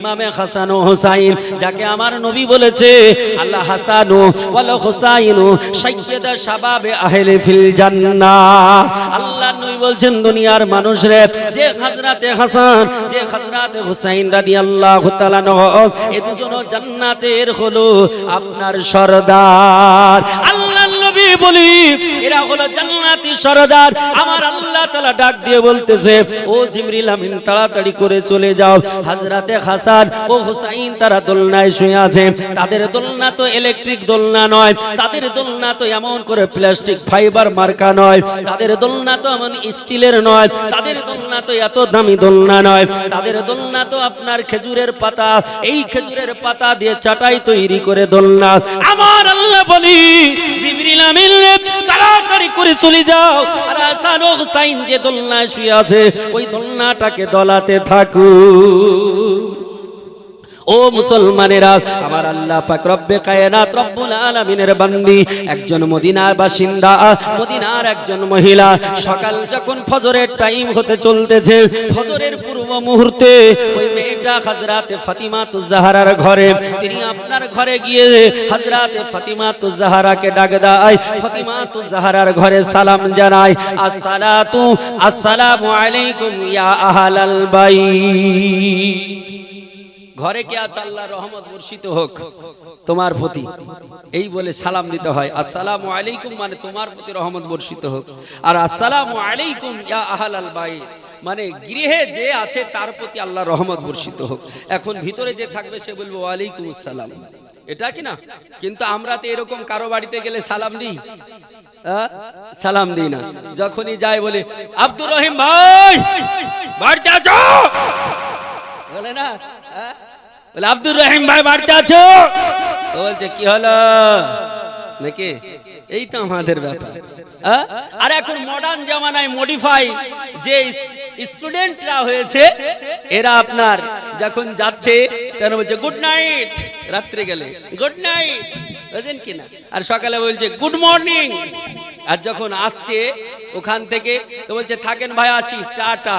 ইমামে হাসান ও হুসাইন, যাকে আমার নবী বলেছে আল্লাহ হাসান ওয়াল হুসাইন সাইয়্যিদা শাবাবে আহলে ফিল জান্নাহ। আল্লাহ নবী বলছেন দুনিয়ার মানুষরে যে হযরতে হাসান যে হযরতে হুসাইন রাদিয়াল্লাহু তাআলা আনহু এই দুজন জান্নাতের হলো আপনার সরদার। আল্লাহ নবী বলি এরা হলো জান্নাতি সরদার। আমার আল্লাহ তাআলা ডাক দিয়ে বলতেছে ও জিবরিল আমিন তাড়াতাড়ি করে চলে যাও, হযরতে হাসান ও হুসাইন তারা দোলনায় শুয়ে আছে। তাদের দোলনা তো ইলেকট্রিক দোলনা নয়, তাদের দোলনা তো এমন করে প্লাস্টিক ফাইবার মার্কা নয়, তাদের দোলনা তো এমন স্টিলের নয়, তাদের দোলনা তো এত দামি দোলনা নয়, তাদের দোলনা তো আপনার খেজুরের পাতা, এই খেজুরের পাতা দিয়ে চাটাই তৈরি করে দোলনা। আমার আল্লাহ বলি জিবরিল আমিন তাড়াতাড়ি করে চলে যাও, আর হাসান ও হুসাইন যে দোলনায় শুয়ে আছে ওই দোলনাটাকে দলাতে থাকো। ও মুসলমানেরা, আমার আল্লাহ পাক রব্বে কায়নাত রব্বুল আলামিনের বান্দি, একজন মদিনার বাসিন্দা, মদিনার একজন মহিলা, সকাল যখন ফজরের টাইম হতে চলতেছে, ফজরের পূর্ব মুহূর্তে ওই মেয়েটা হযরতে ফাতিমাতুজ জাহরার ঘরে, তিনি আপনার ঘরে গিয়ে হযরতে ফাতিমাতুজ জাহরাকে ডাক দেয়, ফাতিমাতুজ জাহরার ঘরে সালাম জানায়, আসসালামু আলাইকুম ইয়া আহলাল বাইত। ঘরে কে আছে আল্লাহর রহমত বর্ষিত হোক তোমার প্রতি, এই বলে সালাম দিতে হয়। আসসালামু আলাইকুম মানে তোমার প্রতি রহমত বর্ষিত হোক, আর আসসালামু আলাইকুম ইয়া আহলাল বাইত মানে গৃহে যে আছে তার প্রতি আল্লাহর রহমত বর্ষিত হোক। এখন ভিতরে যে থাকবে সে বলবে ওয়া আলাইকুম আসসালাম, এটা কি না? কিন্তু আমরা তো এরকম কারো বাড়িতে গেলে সালাম দিই? সালাম দিই না। যখনই যায় বলে আব্দুর রহিম ভাই বাড়িতে আছো, বলে না? বলে আব্দুর রহিম ভাই বাড়িতে আছো, বলছে কি হলো নাকি? এই তো আমাদের ব্যাপার। আর এখন মডার্ন জামানায় মডিফাই যে স্টুডেন্টরা হয়েছে, এরা আপনার যখন যাচ্ছে তখন বলছে গুড নাইট, রাত্রে গেলে গুড নাইট, বুঝেন কিনা? আর সকালে বলছে গুড মর্নিং। আর যখন আসছে ওখান থেকে তো বলছে থাকেন ভাই আসি, টাটা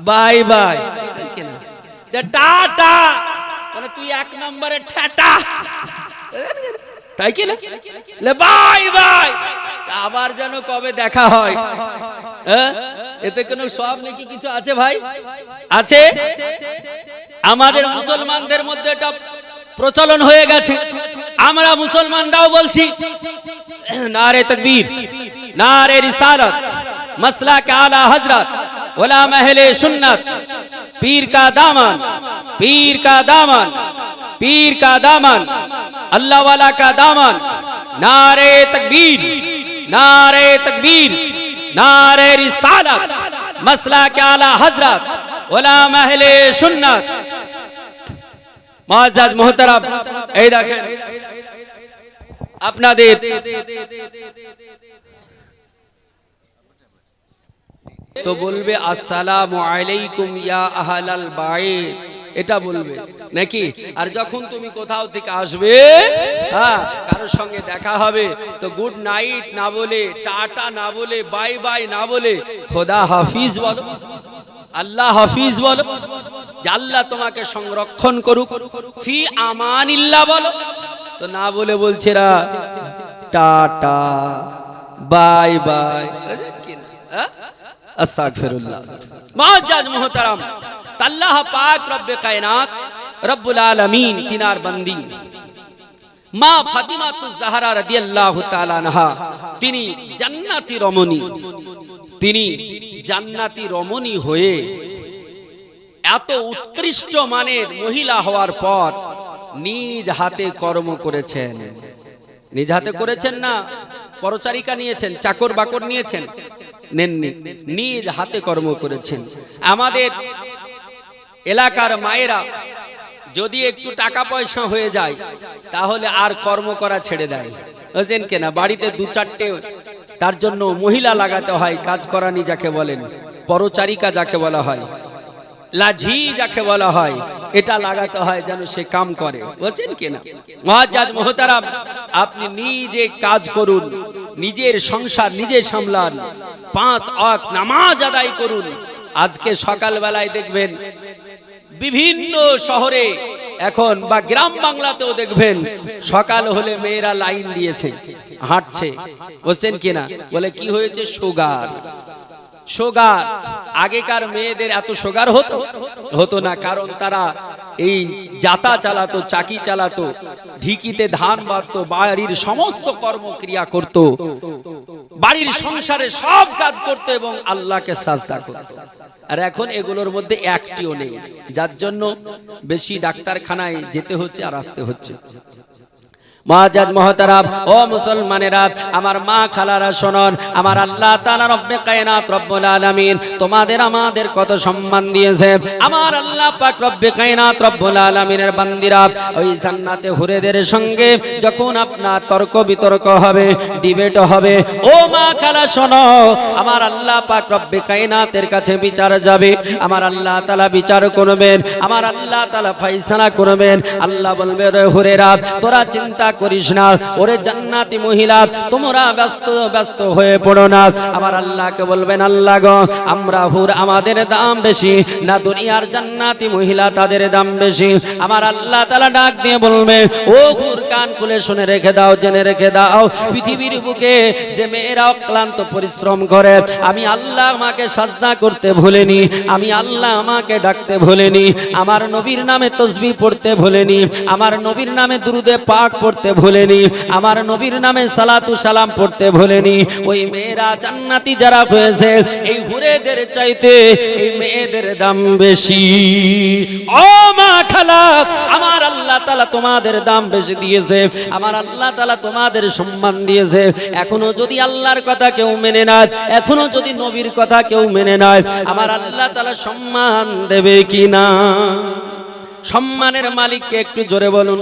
বাই বাই, কিনা টাটা মানে তুই এক নম্বরে ঠাটা, তাই কি না? বাই বাই, আবার যেন কবে দেখা হয়। এতে কোনো সব নাকি কিছু আছে ভাই? আছে। আমাদের মুসলমানদের মধ্যে এটা প্রচলন হয়ে গেছে, আমরা মুসলমানরাও বলছি নারে তাকবীর, নারে রিসালাত, মাসলাক আলা হযরত, উলামা আহলে সুন্নাত, पीर का दामन, पीर का दामन, पीर का दामन, अल्लाह वाला का दामन, नारे तकबीर, नारे तकबीर, नारे रिसालत, मसला के आला हजरत, उलमा अहले सुन्नत। मुअज़्ज़ज़ मोहतरम, এই দেখেন আপনাদের তো বলবে আসসালামু আলাইকুম ইয়া আহলাল বাইত, এটা বলবে নাকি? আর যখন তুমি কোথাও থেকে আসবে, কারোর সঙ্গে দেখা হবে, তো গুড নাইট না বলে, টাটা না বলে, বাই বাই না বলে খোদা হাফিজ বলো, আল্লাহ হাফিজ বলো, যে আল্লাহ তোমাকে সংরক্ষণ করুক, ফি আমানিল্লাহ বলো। তো না বলে বলছে রা টাটা বাই বাই, আস্তাগফিরুল্লাহ। মুআজ্জাজ মুহতারাম, আল্লাহ পাক রব্বে কায়নাত রব্বুল আলামিন তিনার বান্দি মা ফাতিমাতুজ জাহরা রাদিয়াল্লাহু তাআলা আনহা, তিনি জান্নাতি রমণী, তিনি জান্নাতি রমণী হয়ে এত উৎকৃষ্ট মানের মহিলা হওয়ার পর নিজ হাতে কর্ম করেছেন। নিজ হাতে করেছেন না পরচারিকা নিয়েছেন, চাকর বাকর নিয়েছেন? নেননি, নিজ হাতে কর্ম করেছেন। আমাদের এলাকার মায়েরা যদি একটু টাকা পয়সা হয়ে যায় তাহলে আর কর্ম করা ছেড়ে দেয়, বুঝেন কিনা? বাড়িতে দু চারটে তার জন্য মহিলা লাগাতে হয়, কাজ করানি যাকে বলেন, পরচারিকা যাকে বলা হয়, লাঝি যাকে বলা হয়, এটা লাগাতে হয় যেন সে কাম করে, বুঝছেন কিনা? মুআজ্জাজ মুহতারাম, আপনি নিজে কাজ করুন, নিজের সংসার নিজে সামলান, 5 ওয়াক্ত নামাজ আদায় করুন। আজকে সকাল বেলায় দেখবেন বিভিন্ন শহরে এখন বা গ্রাম বাংলাতেও দেখবেন সকাল হলে মেয়েরা লাইন দিয়েছে, হাঁটছে, বুঝছেন কিনা? বলে কি হয়েছে? সুগার। সুগার। আগেকার মেয়েদের এত সুগার হতো না, কারণ তারা এই জাতা চালাতো, চাকি চালাতো, ঢিকিতে ধান বাঁধতো, বাড়ির সমস্ত কর্মক্রিয়া করত, বাড়ির সংসারে সব কাজ করতো এবং আল্লাহকে সাজদা করতো। আর এখন এগুলোর মধ্যে একটিও নেই, যার জন্য বেশি ডাক্তারখানায় যেতে হচ্ছে আর আসতে হচ্ছে। মুআজ্জাজ মুহতারাম ও মুসলমানেরা, আমার মা খালারা শুনুন, আমার আল্লাহ তাআলা রব্বে কায়নাত রব্বুল আলামিন তোমাদের আমাদের কত সম্মান দিয়েছে। আমার আল্লাহ পাক রব্বে কায়নাত রব্বুল আলামিনের বান্দিরা ওই জান্নাতে হুরেদের সঙ্গে যখন আপনার তর্ক বিতর্ক হবে, ডিবেট হবে, ও মা খালা শোনো, আমার আল্লাহ পাক রব্বে কায়নাতের কাছে বিচার যাবে, আমার আল্লাহ তাআলা বিচার করবেন, আমার আল্লাহ তাআলা ফয়সালা করবেন। আল্লাহ বলবে, রে হুরেরা, তোরা চিন্তা করিস না, ওরে জান্নাতি মহিলা, তোমরা ব্যস্ত হয়ে পড়ো না। আমার আল্লাহকে বলবেন, আল্লাহ গো, আমরা হুর আমাদের দাম বেশি না দুনিয়ার জান্নাতি মহিলা তাদের দাম বেশি? আমার আল্লাহ তাআলা ডাক দিয়ে বলবে, ও হুর, কান খুলে শুনে রেখে দাও, জেনে রেখে দাও, পৃথিবীর বুকে যে মেয়েরা অক্লান্ত পরিশ্রম করে, আমি আল্লাহ আমাকে সাজদা করতে ভুলেনি, আমি আল্লাহ আমাকে ডাকতে ভুলেনি, আমার নবীর নামে তাসবিহ পড়তে ভুলেনি, আমার নবীর নামে দুরুদে পাক পড়তে ভুলেনি, আমার নবীর নামে সালাতু সালাম পড়তে ভুলেনি। ওই মেয়েরা জান্নাতি যারা হয়েছে, এই হুরেদের চাইতে এই মেয়েদের দাম বেশি। ও মা খালা, আমার আল্লাহ তাআলা তোমাদের দাম বেশি দিয়েছে, আমার আল্লাহ তাআলা তোমাদের সম্মান দিয়েছে। এখনো যদি আল্লাহর কথা কেউ মেনে না, এখনো যদি নবীর কথা কেউ মেনে না, আমার আল্লাহ তাআলা সম্মান দেবে কিনা? সম্মানের মালিককে একটু জোরে বলুন।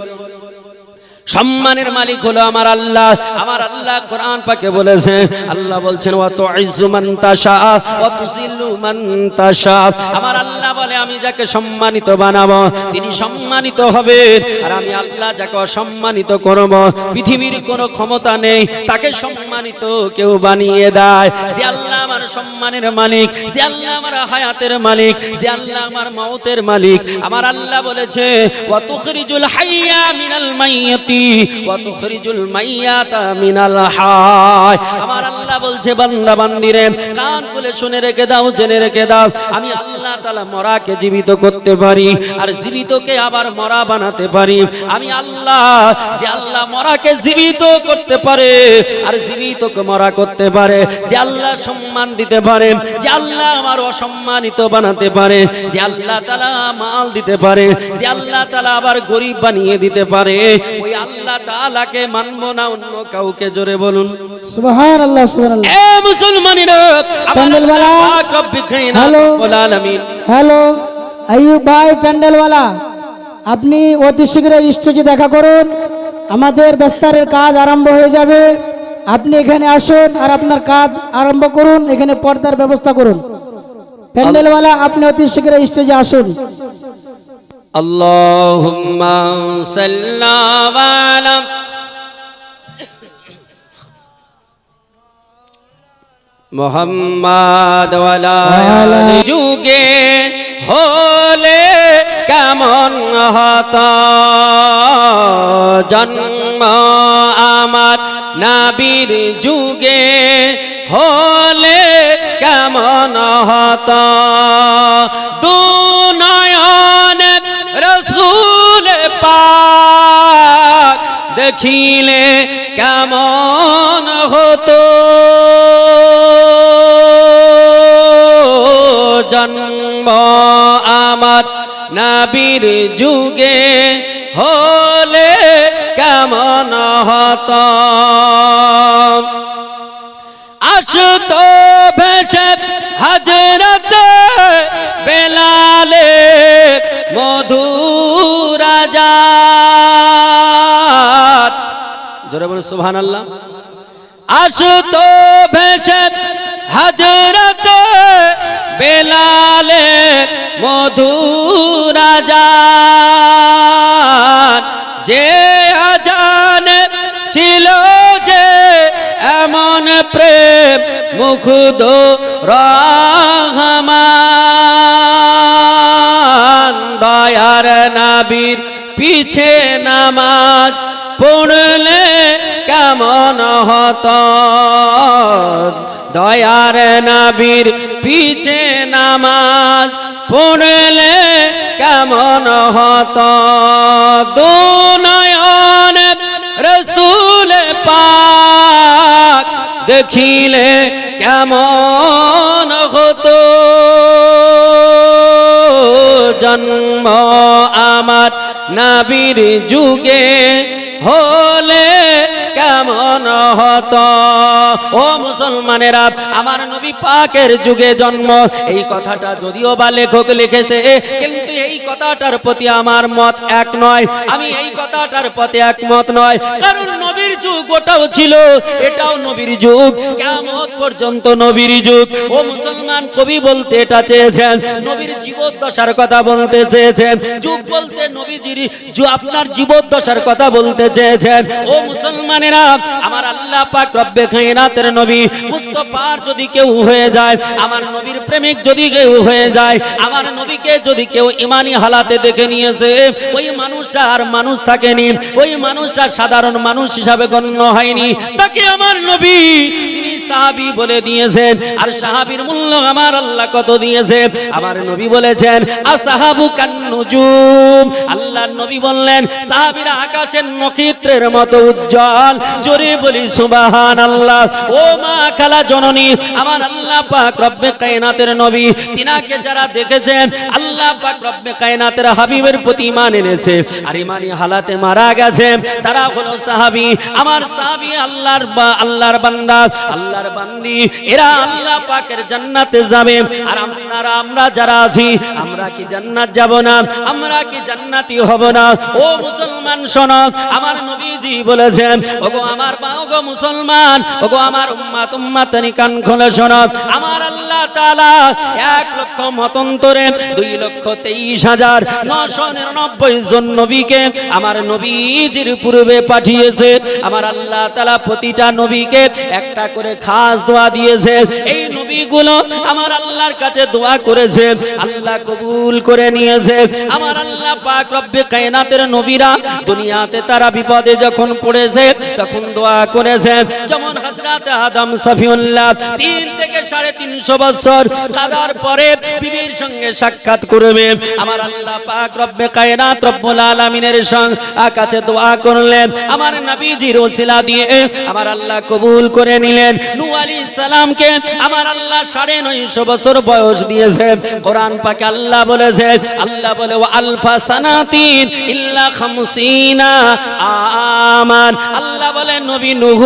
সম্মানের মালিক হলো আমার আল্লাহ। আমার আল্লাহ কোরআন পাকে বলেছে, আল্লাহ বলছেন, ওয়া তুইজ্জু মান তাশা ওয়া তুযিল্লু মান তাশা। আমার আল্লাহ বলে, আমি যাকে সম্মানিত বানাবো তিনি সম্মানিত হবেন, আর আমি আল্লাহ যাকে অসম্মানিত করব পৃথিবীর কোনো ক্ষমতা নেই তাকে সম্মানিত কেউ বানিয়ে দেয়। যে আল্লাহ আমার সম্মানের মালিক, যে আল্লাহ আমার হায়াতের মালিক, যে আল্লাহ আমার মওতের মালিক, আমার আল্লাহ বলেছে, ওয়া তুখরিজুল হাইয়া মিনাল মাইয়াতি ওয়া তুখরিজুল মাইয়াতা মিনাল হায়। আমার আল্লাহ বলছে, বান্দা বান্দিরে কান খুলে শুনে রেখে দাও, জেনে রেখে দাও, আমি আল্লাহ তাআলা মরাকে জীবিত করতে পারি আর জীবিতকে আবার মরা বানাতে পারি। আমি আল্লাহ, যে আল্লাহ মরাকে জীবিত করতে পারে আর জীবিতকে মরা করতে পারে, যে আল্লাহ সম্মান দিতে পারে, যে আল্লাহ আমার অসম্মানিত বানাতে পারে, যে আল্লাহ তাআলা মাল দিতে পারে, যে আল্লাহ তাআলা আবার গরীব বানিয়ে দিতে পারে, ওই আল্লাহ তাআলাকে মানবো না অন্য কাউকে? জোরে বলুন সুবহানাল্লাহ, সুবহানাল্লাহ। এ মুসলমানেরা, প্যান্ডেলওয়ালা, হ্যালো আইয়ুব ভাই প্যান্ডেলওয়ালা, আপনি অতি শীঘ্রই স্টেজে দেখা করুন, আমাদের দস্তারের কাজ আরম্ভ হয়ে যাবে। আপনি এখানে আসুন আর আপনার কাজ আরম্ভ করুন, এখানে পর্দার ব্যবস্থা করুন। প্যান্ডেলওয়ালা, আপনি অতি শীঘ্রই স্টেজে আসুন। আল্লাহুম্মা সাল্লি আলা মুহাম্মাদ ওয়ালা আলি। যুগে হলে কেমন হতো জন্ম আমার, নবীর যুগে হলে কেমন হতো, দুনয়ন রাসূল পাক দেখিলে কেমন হতো, জন্ম আমার নবীর যুগে হলে কেমন হতো। আসতো ভেসে হযরত বেলালে মধুর আজাদ। জোরে বলুন সুবহানাল্লাহ। আসতো ভেসে হযরত বেলালে মধুর আজান, যে আজান ছিল যে এমন প্রেম মুগ্ধ রহমান, নবীর পিছে নামাজ পড়লে কেমন হতো, দয়ার নবীর পিছে নামাজ পড়লে কেমন হতো, দুনয়ন রসূল পাক দেখিলে কেমন হতো, জন্ম আমার নবীর যুগে হলে কেমন হতো। ও মুসলমানেরা, আমার নবী পাকের যুগে জন্ম, এই কথাটা যদিও বা লেখক লিখেছে, কিন্তু এই কথাটার প্রতি আমার মত এক নয়, আমি এই কথাটার প্রতি একমত নয়। কারণ নবীর যুগ ওটাও ছিল, এটাও নবীর যুগ, কিয়ামত পর্যন্ত নবীর যুগ। ও মুসলমান, কবি বলতে এটা চেয়েছেন, নবীর জীবদ্দশার কথা বলতে চেয়েছেন, যুগ বলতে নবীজির আপনার জীবদ্দশার কথা বলতে চেয়েছেন। ও মুসলমানেরা, আমার আল্লাহ পাক রব্বে কায়নাতের নবী মুস্তাফার যদি কেউ হয়ে যায়, আমার নবীর প্রেমিক যদি কেউ হয়ে যায়, আমার নবীকে যদি কেউ ইমানি হালাতে দেখে নিয়েছে, ওই মানুষটা আর মানুষ থাকেনি, ওই মানুষটা সাধারণ মানুষ হিসাবে গণ্য হয়নি, তাকে আমার নবী তিনি সাহাবী বলে দিয়েছেন। আর সাহাবীর মূল্য আমার আল্লাহ কত দিয়েছে, আমার নবী বলেছেন আসহাবু কান্নুজুম। আল্লাহর নবী বললেন সাহাবীরা আকাশের নক্ষত্রের মতো উজ্জ্বল। জোরে বলি সুবহানাল্লাহ। ও মা খালা জননী, আমার আল্লাহ পাক রব্বে কায়নাতের নবী, তিনাকে যারা দেখেছেন, আল্লাহ পাক রব্বে কায়নাতের হাবিবের প্রতি ঈমান এনেছে আর ঈমানি হালাতে মারা গেছে, তারা হলো সাহাবী। আমার সাহাবী আল্লাহর বান্দা, আল্লাহর বান্দি, এরা আল্লাহ পাকের জান্নাতে যাবে। আর আমরা যারা আছি, আমরা কি জান্নাত যাব না? আমরা কি জান্নাতি হব না? ও মুসলমান শোনো, আমার নবীজি বলেছেন, ওগো আমার ওগো মুসলমান, ওগো আমার উম্মাত কান খুলে শোনো, আমার আল্লাহ তাআলা 1,00,000 মতান্তরে 2,23,999 জন নবীকে আমার নবীজির পূর্বে পাঠিয়েছে। আমার আল্লাহ তাআলা প্রতিটা নবীকে একটা করে খাস দোয়া দিয়েছে। এই নবীগুলো আমার আল্লাহর কাছে দোয়া করেছে, আল্লাহ কবুল করে নিয়েছে। আমার আল্লাহ পাক রব্বে কায়নাতের নবীরা দুনিয়াতে তারা বিপদে যখন পড়েছে তখন দোয়া করেছে। যেমন হযরত আদম সফিউল্লাহ 3 থেকে 350 বছর কাদার পরে বিবির সঙ্গে সাক্ষাৎ করবে, আমার আল্লাহ পাক রব্বে কায়নাত রব্বুল আলামিনের কাছে দোয়া করলেন, আমার নবীজির ওসিলা দিয়ে আমার আল্লাহ কবুল করে নিলেন। নূহ আলাইহিস সালামকে আমার আল্লাহ 950 বছর বয়স দিয়েছে। কোরআন পাকে আল্লাহ বলেছে, আল্লাহ বলে ওয়া আলফা সানাতিন ইল্লা 50 আমান। আল্লাহ বলে নবী নূহ,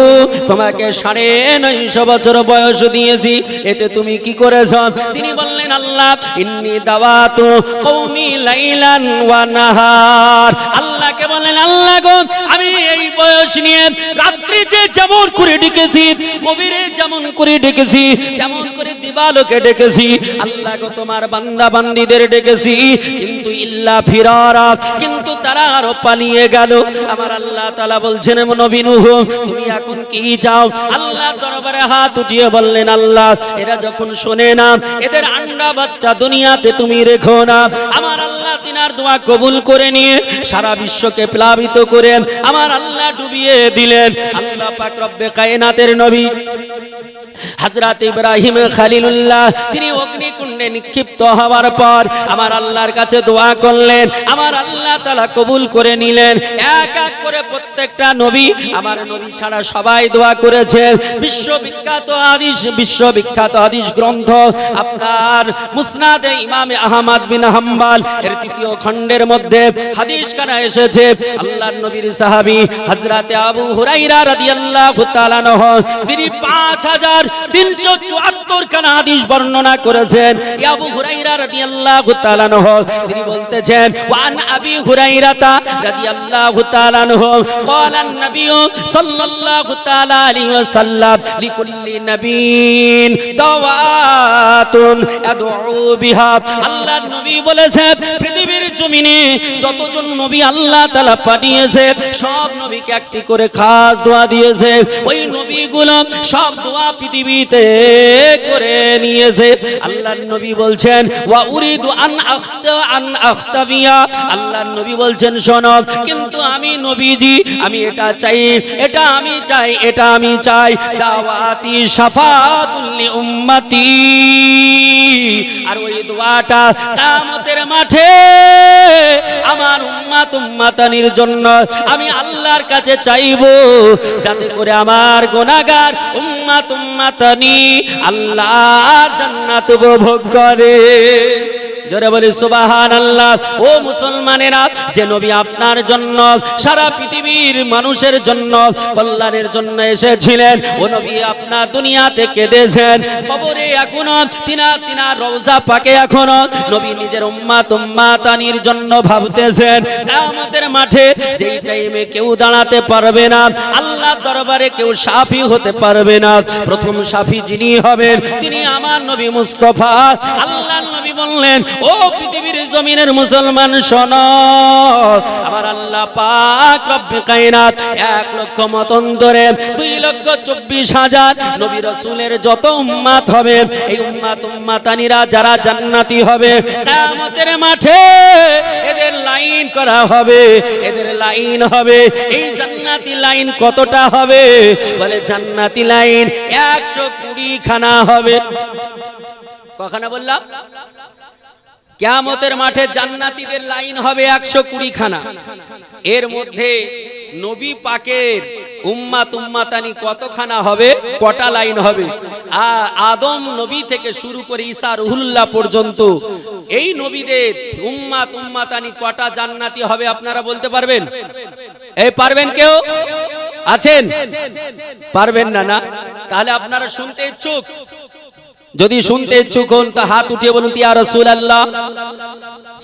তোমাকে 950 বছর বয়স দিয়েছি, এতে তুমি কি করেছো? তিনি বললেন আল্লাহ ইন্নী দাওয়াতু কওমি লাইলান ওয়া নাহার। আল্লাহকে বলেন আল্লাহ গো, আমি এই বয়স নিয়ে রাত্রিতে যেমন করে ডেকেছি, গভীরে যেমন করে ডেকেছি, যেমন করে দিবালোকে ডেকেছি, আল্লাহ গো তোমার বান্দা বান্দীদের ডেকেছি, কিন্তু ইল্লা ফিরারা, কিন্তু তারা আরো পালিয়ে গেল। আমার আল্লাহ তাআলা বলছেন নবী নূহ, তুমি এখন কি চাও? আল্লাহ দরবারে হাত উঠিয়ে বললেন আল্লাহ, এরা যখন শোনে না, এদের আন্ডা বাচ্চা দুনিয়াতে তুমি রেখো না। আমার আল্লাহ তিনার দোয়া কবুল করে নিয়ে সারা বিশ্বকে প্লাবিত করে আমার আল্লাহ ডুবিয়ে দিলেন। আল্লাহ পাক রব্বে কায়নাতের নবী হযরত ইব্রাহিম খলিলুল্লাহ তিনি অগ্নিকুণ্ডে নিক্ষিপ্ত হওয়ার পর আমার আল্লাহর কাছে দোয়া করলেন, আমার আল্লাহ তাআলা কবুল করে নিলেন। এক এক করে প্রত্যেকটা নবী, আমার নবী ছাড়া সবাই দোয়া করেছে। বিশ্ববিখ্যাত হাদিস গ্রন্থ আপনার মুসনাদে ইমাম আহমদ বিন হাম্বল এর 3য় খণ্ডের মধ্যে হাদিস কানা এসেছে, আল্লাহর নবীর সাহাবী হযরত আবু হুরায়রা রাদিয়াল্লাহু তাআলা আনহু তিনি 5374 খানা হাদিস বর্ণনা করেছেন। আবু হুরায়রা রাদিয়াল্লাহু তাআলা আনহু তিনি বলতেছেন, ওয়ান আবি হুরায়রা রাদিয়াল্লাহু তাআলা আনহু ক্বালা নবী সাল্লাল্লাহু তাআলা আলাইহি ওয়াসাল্লাম লিকুল্লি নবীন দাওয়াতুন আদউ বিহা। আল্লাহর নবী বলেছেন, পৃথিবীর জমিনে যতজন নবী আল্লাহ তাআলা পাঠিয়েছে সব নবীকে একটি করে খাস দোয়া দিয়েছে। ওই নবীগুলো সব দোয়া পৃথিবীতে করে নিয়েছে। আল্লাহর নবী বলছেন ওয়া উরিদু আন আখতাবিয়া, আল্লাহর নবী বলছেন শোনো, কিন্তু আমি নবীজি আমি এটা চাই, এটা আমি চাই, এটা আমি চাই, দাওয়াতি শাফাতুল লি উম্মতি। আর ওই দোয়াটা কিয়ামতের মাঠে আমার উম্মত উম্মাতানির জন্য আমি আল্লাহর কাছে চাইবো, যাতে করে আমার গুনাহগার উম্মত উম্মাতানি আল্লাহর জান্নাত উপভোগ করে। জোরে বলি সুবহানাল্লাহ। ও মুসলমানেরা, যে নবী আপনার জন্য সারা পৃথিবীর মানুষের জন্য কল্যাণের জন্য এসেছিলেন, ও নবী আপনার দুনিয়া থেকে কেঁদেছেন, কবরে এখনো তিনার রওজা পাকে এখনো নবী নিজের উম্মত উম্মাতানির জন্য ভাবতেছেন। কিয়ামতের মাঠে যেই টাইমে কেউ দাঁড়াতে পারবে না, আল্লাহর দরবারে কেউ সাফি হতে পারবে না, প্রথম সাফি যিনি হবেন তিনি আমার নবী মুস্তাফা। আল্লাহর নবী বললেন, ও পৃথিবীর জমিনের মুসলমান শোনো, আমার আল্লাহ পাক রব্বে কায়নাত 1,00,000 মতান্তরে 2,24,000 নবী রাসূলের যত উম্মত হবে, এই উম্মত উম্মাতানিরা যারা জান্নাতি হবে, কিয়ামতের মাঠে এদের লাইন করা হবে, এদের লাইন হবে। এই জান্নাতি লাইন কতটা হবে? বলে জান্নাতি লাইন 120 খানা হবে। কখানা বললাম? কিয়ামতের মাঠে জান্নাতীদের লাইন হবে 120 খানা। এর মধ্যে নবী পাকের উম্মত উম্মাতানি কতখানা হবে? কটা লাইন হবে? আদম নবী থেকে শুরু করে ঈসা রুহুল্লাহ পর্যন্ত এই নবীদের উম্মত উম্মাতানি কটা জান্নাতি হবে আপনারা বলতে পারবেন? এই পারবেন কেউ আছেন? পারবেন না? না, তাহলে আপনারা শুনতে ইচ্ছুক? যদি শুনতে ইচ্ছুক হন তা হাত উঠিয়ে বলুন ইয়া রাসূলুল্লাহ,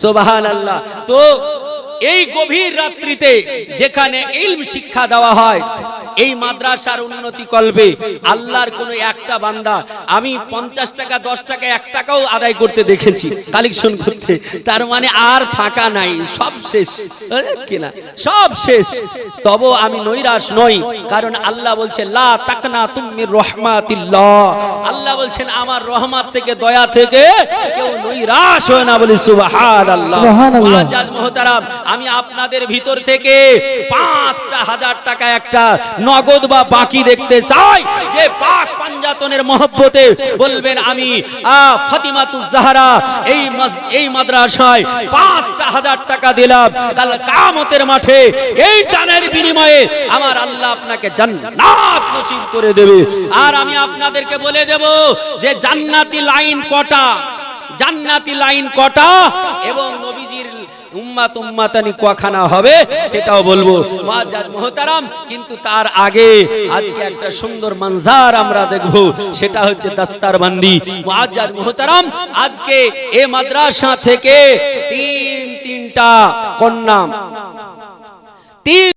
সুবহানাল্লাহ। তো এই গভীর রাত্রিতে যেখানে ইলম শিক্ষা দেওয়া হয়, এই মাদ্রাসার উন্নতি কল্পে আল্লাহর কোন একটা বান্দা আমি 50 টাকা 10 টাকা 1 টাকাও আদায় করতে দেখেছি, কালেকশন করতে, তার মানে আর ফাঁকা নাই, সব শেষ কিনা, সব শেষ। তবু আমি নৈরাশ নই, কারণ আল্লাহ বলছেন লা তাকনাতু মির রাহমাতিল্লাহ, আল্লাহ বলছেন আমার রহমত থেকে, দয়া থেকে কেউ নৈরাশ হয় না। বলি সুবহানাল্লাহ। মুআজ্জাজ মুহতারাম, আমি আপনাদের ভিতর থেকে 5,000 টাকা একটা নগদ বা বাকি দেখতে চাই, যে পাক পাঞ্জাতনের মহব্বতে বলবেন আমি ফাতিমাতুজ জাহরা এই মাদ্রাসায় 5,000 টাকা দিলাম, কাল কিয়ামতের মাঠে এই দানের বিনিময়ে আমার আল্লাহ আপনাকে জান্নাত নসিব করে দেবে। আর আমি আপনাদেরকে বলে দেব যে জান্নাতি লাইন কটা, জান্নাতি লাইন কটা, এবং নবীজির উম্মত উম্মাতানি কখানা হবে সেটাও বলবো মুআজ্জাজ মুহতারাম। কিন্তু তার আগে আজকে একটা সুন্দর মঞ্জার আমরা দেখব, সেটা হচ্ছে দস্তারবন্দি। মুআজ্জাজ মুহতারাম, আজকে এই মাদ্রাসা থেকে তিনটা কন্যা